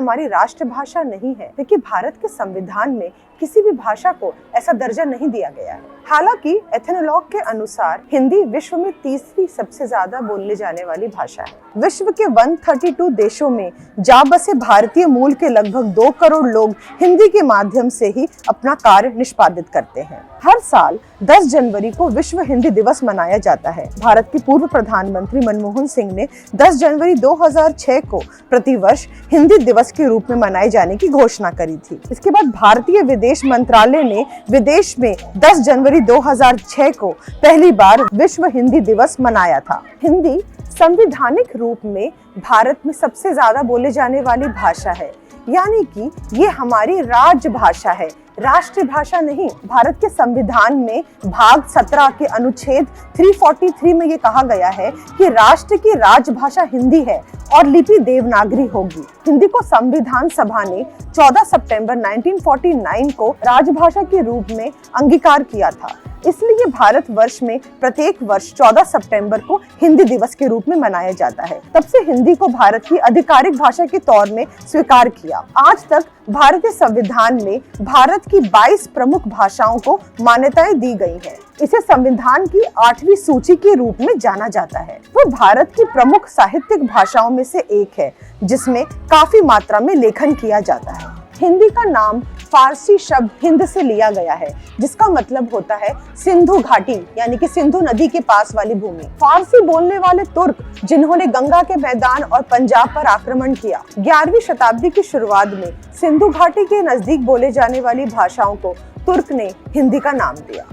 हमारी राष्ट्रभाषा नहीं है, क्योंकि भारत के संविधान में किसी भी भाषा को ऐसा दर्जा नहीं दिया गया है। हालांकि एथनोलॉग के अनुसार हिंदी विश्व में तीसरी सबसे ज्यादा बोलने जाने वाली भाषा है। विश्व के 132 देशों में जा बसे भारतीय मूल के लगभग 2 करोड़ लोग हिंदी के माध्यम से ही अपना कार्य निष्पादित करते हैं। हर साल 10 जनवरी को विश्व हिंदी दिवस मनाया जाता है। भारत के पूर्व प्रधानमंत्री मनमोहन सिंह ने 10 जनवरी 2006 को प्रतिवर्ष हिंदी दिवस के रूप में मनाए जाने की घोषणा करी थी। इसके बाद भारतीय विदेश मंत्रालय ने विदेश में 10 जनवरी 2006 को पहली बार विश्व हिंदी दिवस मनाया था। हिंदी संवैधानिक रूप में भारत में सबसे ज्यादा बोले जाने वाली भाषा है, यानी कि ये हमारी राजभाषा है, राष्ट्रभाषा नहीं। भारत के संविधान में भाग 17 के अनुच्छेद 343 में ये कहा गया है कि राष्ट्र की राजभाषा हिंदी है और लिपि देवनागरी होगी। हिंदी को संविधान सभा ने 14 सितंबर 1949 को राजभाषा के रूप में अंगीकार किया था। इसलिए भारत वर्ष में प्रत्येक वर्ष 14 सितंबर को हिंदी दिवस के रूप में मनाया जाता है। तब से हिंदी को भारत की आधिकारिक भाषा के तौर में स्वीकार किया। आज तक भारतीय संविधान में भारत की 22 प्रमुख भाषाओं को मान्यताएं दी गई हैं। इसे संविधान की 8वीं सूची के रूप में जाना जाता है। वो भारत की प्रमुख साहित्यिक भाषाओं में से एक है, जिसमें काफी मात्रा में लेखन किया जाता है। हिंदी का नाम फारसी शब्द हिंद से लिया गया है, जिसका मतलब होता है सिंधु घाटी, यानी कि सिंधु नदी के पास वाली भूमि। फारसी बोलने वाले तुर्क, जिन्होंने गंगा के मैदान और पंजाब पर आक्रमण किया, 11वीं शताब्दी की शुरुआत में सिंधु घाटी के नजदीक बोले जाने वाली भाषाओं को तुर्क ने हिंदी का नाम दिया।